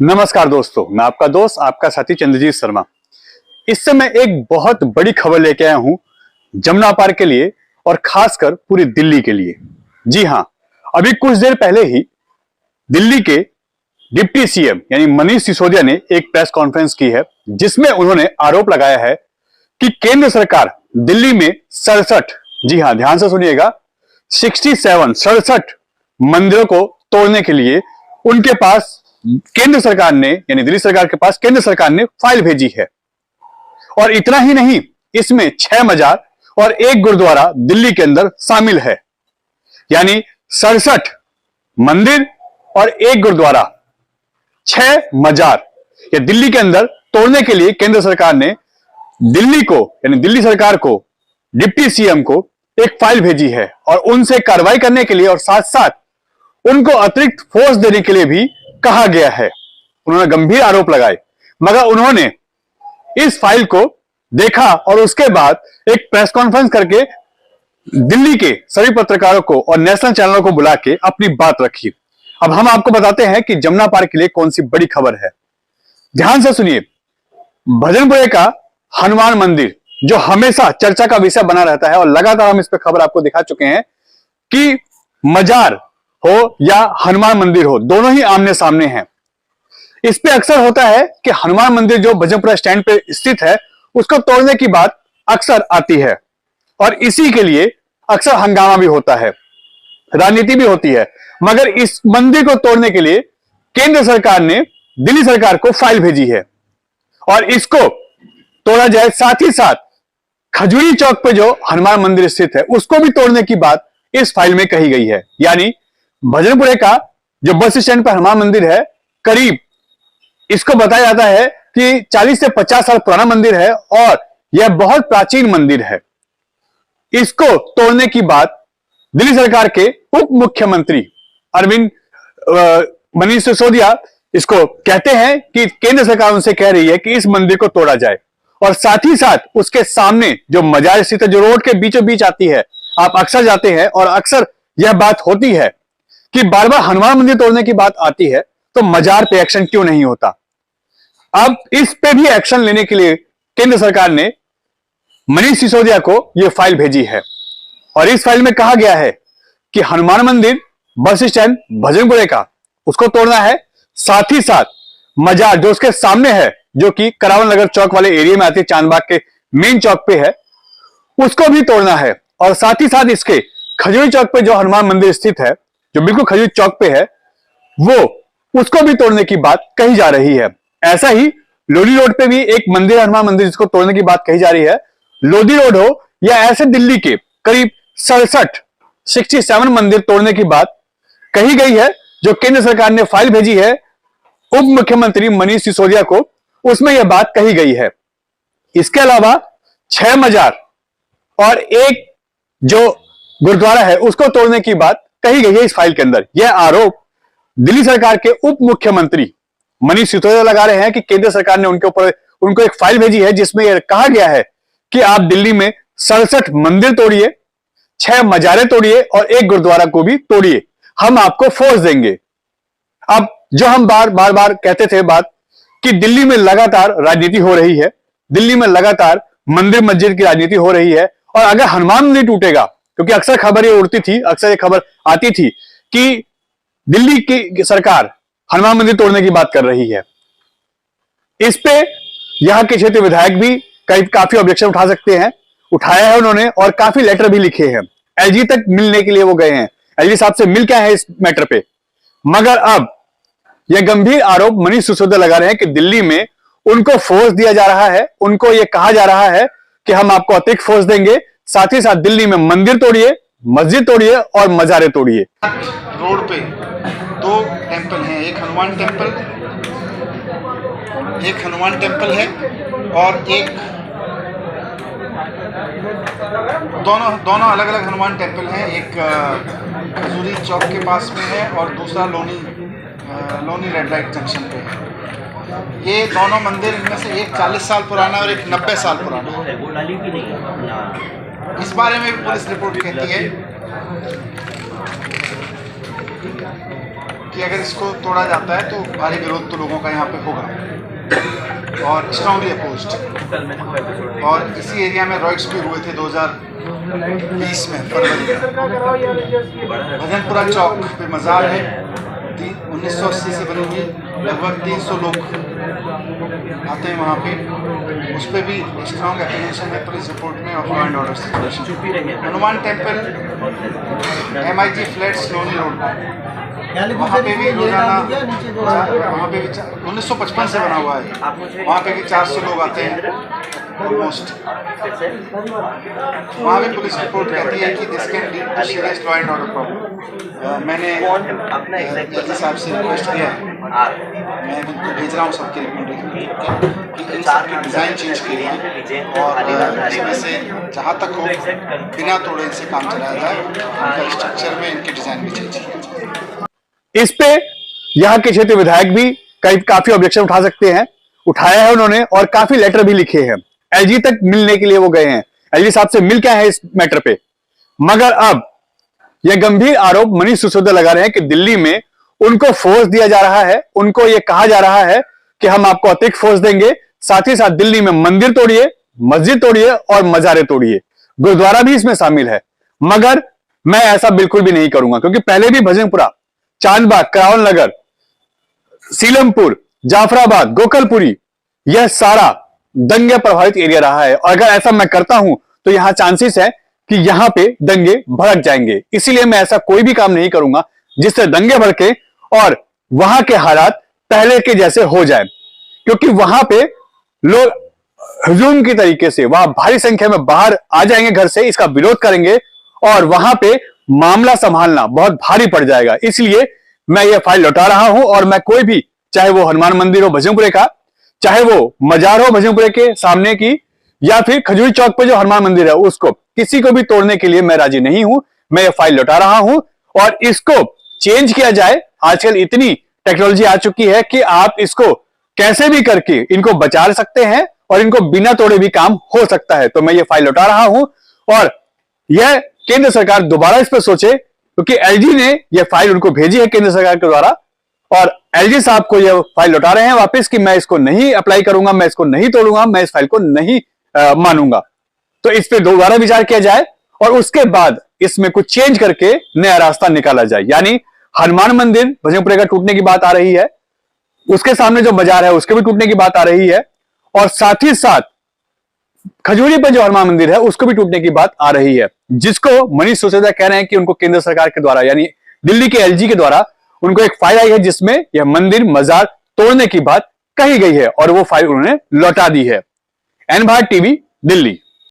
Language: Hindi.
नमस्कार दोस्तों, मैं आपका दोस्त आपका साथी चंद्रजीत शर्मा। इस समय एक बहुत बड़ी खबर लेके आया हूं जमुना पार के लिए और खासकर पूरी दिल्ली के लिए। जी हां, अभी कुछ देर पहले ही दिल्ली के डिप्टी सीएम यानी मनीष सिसोदिया ने एक प्रेस कॉन्फ्रेंस की है, जिसमें उन्होंने आरोप लगाया है कि केंद्र सरकार दिल्ली में 67, जी हां ध्यान से सुनिएगा, 67 मंदिरों को तोड़ने के लिए उनके पास केंद्र सरकार ने यानी दिल्ली सरकार के पास केंद्र सरकार ने फाइल भेजी है। और इतना ही नहीं, इसमें 6 मजार और एक गुरुद्वारा दिल्ली के अंदर शामिल है। यानी 67 मंदिर और एक गुरुद्वारा, 6 मजार ये दिल्ली के अंदर तोड़ने के लिए केंद्र सरकार ने दिल्ली को यानी दिल्ली सरकार को, डिप्टी सीएम को एक फाइल भेजी है और उनसे कार्रवाई करने के लिए और साथ साथ उनको अतिरिक्त फोर्स देने के लिए भी कहा गया है। उन्होंने गंभीर आरोप लगाए, मगर उन्होंने इस फाइल को देखा और उसके बाद एक प्रेस कॉन्फ्रेंस करके दिल्ली के सभी पत्रकारों को और नेशनल चैनलों को बुला के अपनी बात रखी। अब हम आपको बताते हैं कि जमुना पार के लिए कौन सी बड़ी खबर है। ध्यान से सुनिए। भजनपुरे का हनुमान मंदिर जो हमेशा चर्चा का विषय बना रहता है और लगातार हम इस पर खबर आपको दिखा चुके हैं कि मजार हो या हनुमान मंदिर हो, दोनों ही आमने सामने हैं। इस पे अक्सर होता है कि हनुमान मंदिर जो भजनपुरा स्टैंड पे स्थित है उसको तोड़ने की बात अक्सर आती है और इसी के लिए अक्सर हंगामा भी होता है, राजनीति भी होती है। मगर इस मंदिर को तोड़ने के लिए केंद्र सरकार ने दिल्ली सरकार को फाइल भेजी है और इसको तोड़ा जाए। साथ ही साथ खजूरी चौक पे जो हनुमान मंदिर स्थित है उसको भी तोड़ने की बात इस फाइल में कही गई है। यानी भजनपुरे का जो बस स्टैंड पर हनुमान मंदिर है, करीब इसको बताया जाता है कि 40 से 50 साल पुराना मंदिर है और यह बहुत प्राचीन मंदिर है। इसको तोड़ने की बात दिल्ली सरकार के उप मुख्यमंत्री मनीष सिसोदिया इसको कहते हैं कि केंद्र सरकार उनसे कह रही है कि इस मंदिर को तोड़ा जाए। और साथ ही साथ उसके सामने जो मजार स्थित है, जो रोड के बीचों बीच आती है, आप अक्सर जाते हैं और अक्सर यह बात होती है कि बार बार हनुमान मंदिर तोड़ने की बात आती है, तो मजार पे एक्शन क्यों नहीं होता। अब इस पे भी एक्शन लेने के लिए केंद्र सरकार ने मनीष सिसोदिया को यह फाइल भेजी है और इस फाइल में कहा गया है कि हनुमान मंदिर बस स्टैंड भजनपुरे का उसको तोड़ना है। साथ ही साथ मजार जो उसके सामने है, जो कि करावल नगर चौक वाले एरिया में आती है, चांदबाग के मेन चौक पे है, उसको भी तोड़ना है। और साथ ही साथ इसके खजूरी चौक पे जो हनुमान मंदिर स्थित है, जो बिल्कुल खजूरी चौक पे है, वो उसको भी तोड़ने की बात कही जा रही है। ऐसा ही लोधी रोड पे भी एक मंदिर है, हनुमान मंदिर, जिसको तोड़ने की बात कही जा रही है। लोधी रोड हो या ऐसे दिल्ली के करीब 67 मंदिर तोड़ने की बात कही गई है, जो केंद्र सरकार ने फाइल भेजी है उप मुख्यमंत्री मनीष सिसोदिया को, उसमें यह बात कही गई है। इसके अलावा 6 मजार और एक जो गुरुद्वारा है उसको तोड़ने की बात कही गई है इस फाइल के अंदर। यह आरोप दिल्ली सरकार के उप मुख्यमंत्री मनीष सिसोदिया लगा रहे हैं कि केंद्र सरकार ने उनके ऊपर उनको एक फाइल भेजी है जिसमें यह कहा गया है कि आप दिल्ली में 67 मंदिर तोड़िए, 6 मजारें तोड़िए और एक गुरुद्वारा को भी तोड़िए, हम आपको फोर्स देंगे। अब जो हम बार कहते थे बात कि दिल्ली में लगातार राजनीति हो रही है, दिल्ली में लगातार मंदिर मस्जिद की राजनीति हो रही है और अगर हनुमान मंदिर टूटेगा, क्योंकि अक्सर खबर ये उड़ती थी, अक्सर ये खबर आती थी कि दिल्ली की सरकार हनुमान मंदिर तोड़ने की बात कर रही है। इस पे यहां के क्षेत्रीय विधायक भी काफी ऑब्जेक्शन उठा सकते हैं, उठाया है उन्होंने और काफी लेटर भी लिखे हैं। एलजी तक मिलने के लिए वो गए हैं, एलजी साहब से मिल के आए हैं इस मैटर पे। मगर अब यह गंभीर आरोप मनीष सिसोदिया लगा रहे हैं कि दिल्ली में उनको फोर्स दिया जा रहा है, उनको यह कहा जा रहा है कि हम आपको अतिरिक्त फोर्स देंगे, साथ ही साथ दिल्ली में मंदिर तोड़िए, मस्जिद तोड़िए और मजारे तोड़िए। रोड पे 2 टेंपल हैं, एक हनुमान टेंपल है और एक दोनों अलग अलग हनुमान टेंपल हैं। एक खजूरी चौक के पास में है और दूसरा लोनी रेड लाइट जंक्शन पे है। ये दोनों मंदिर, इनमें से एक 40 साल पुराना और एक 90 साल पुराना है। इस बारे में पुलिस रिपोर्ट कहती है कि अगर इसको तोड़ा जाता है तो भारी विरोध तो लोगों का यहाँ पे होगा और स्ट्रांगली अपोज्ड। और इसी एरिया में रॉइट्स भी हुए थे 2020 में फरवरी में। भजनपुरा चौक पे मज़ार है 1980 से बनी हुई, लगभग 300 लोग आते हैं वहाँ पे। उस पर भी स्ट्रॉन्ग एप्लीकेशन है पुलिस रिपोर्ट में of law and order situation. Hanuman temple MIG flats Loni road पर, वहाँ पे भी रोजाना वहाँ पे भी 1955 से बना हुआ है, वहाँ पे भी 400 लोग आते हैं ऑलमोस्ट। वहाँ भी पुलिस रिपोर्ट कहती है कि this can lead to serious law and order problem. मैंने एलजी साहब से रिक्वेस्ट किया है, मैं उनको भेज रहा हूँ सबके रिकमेंडेशन कि इन सब के डिज़ाइन चेंज किए हैं और इसमें से जहाँ तक हो बिना तोड़े इनसे काम चलाया जाए, इनका स्ट्रक्चर में इनके डिज़ाइन भी चेंज किया जाए। इस पे यहाँ के क्षेत्रीय विधायक भी काफी ऑब्जेक्शन उठा सकते हैं, उठाया है उन्होंने और काफी लेटर भी लिखे हैं। एलजी तक मिलने के लिए वो गए हैं, एलजी साहब से मिल के आए हैं इस मैटर पे। मगर अब यह गंभीर आरोप मनीष सिसोदिया लगा रहे हैं कि दिल्ली में उनको फोर्स दिया जा रहा है, उनको यह कहा जा रहा है कि हम आपको अतिरिक्त फोर्स देंगे, साथ ही साथ दिल्ली में मंदिर तोड़िए, मस्जिद तोड़िए और मजारे तोड़िए, गुरुद्वारा भी इसमें शामिल है। मगर मैं ऐसा बिल्कुल भी नहीं करूंगा, क्योंकि पहले भी भजनपुरा, चांदबाग, करावल नगर, सीलमपुर, जाफराबाद, गोकलपुरी, यह सारा दंगे प्रभावित एरिया रहा है। और अगर ऐसा मैं करता हूं तो यहां चांसेस है कि यहां पे दंगे भड़क जाएंगे। इसीलिए मैं ऐसा कोई भी काम नहीं करूंगा जिससे दंगे भड़के और वहां के हालात पहले के जैसे हो जाए, क्योंकि वहां पे लोग हुजूम की तरीके से वहां भारी संख्या में बाहर आ जाएंगे घर से, इसका विरोध करेंगे और वहां पे मामला संभालना बहुत भारी पड़ जाएगा। इसलिए मैं ये फाइल लौटा रहा हूं और मैं कोई भी, चाहे वो हनुमान मंदिर हो भजनपुरे का, चाहे वो मजार हो भजनपुरे के सामने की, या फिर खजूरी चौक पे जो हनुमान मंदिर है उसको, किसी को भी तोड़ने के लिए मैं राजी नहीं हूं। मैं ये फाइल लौटा रहा हूं और इसको चेंज किया जाए। आजकल इतनी टेक्नोलॉजी आ चुकी है कि आप इसको कैसे भी करके इनको बचा सकते हैं और इनको बिना तोड़े भी काम हो सकता है। तो मैं ये फाइल लौटा रहा हूं और यह केंद्र सरकार दोबारा इस पर सोचे, क्योंकि एलजी ने यह फाइल उनको भेजी है केंद्र सरकार के द्वारा और एलजी साहब को यह फाइल लौटा रहे हैं वापस कि मैं इसको नहीं अप्लाई करूंगा, मैं इसको नहीं तोड़ूंगा, मैं इस फाइल को नहीं मानूंगा। तो इस पे दोबारा विचार किया जाए और उसके बाद इसमें कुछ चेंज करके नया रास्ता निकाला जाए। यानी हनुमान मंदिर भजनपुरे का टूटने की बात आ रही है, उसके सामने जो बाजार है उसके भी टूटने की बात आ रही है और साथ ही साथ खजूरी पर जो हनुमान मंदिर है उसको भी टूटने की बात आ रही है, जिसको मनीष सिसोदिया कह रहे हैं कि उनको केंद्र सरकार के द्वारा यानी दिल्ली के एलजी के द्वारा उनको एक फाइल आई है जिसमें यह मंदिर मजार तोड़ने की बात कही गई है और वो फाइल उन्होंने लौटा दी है। N Bharat TV, Delhi.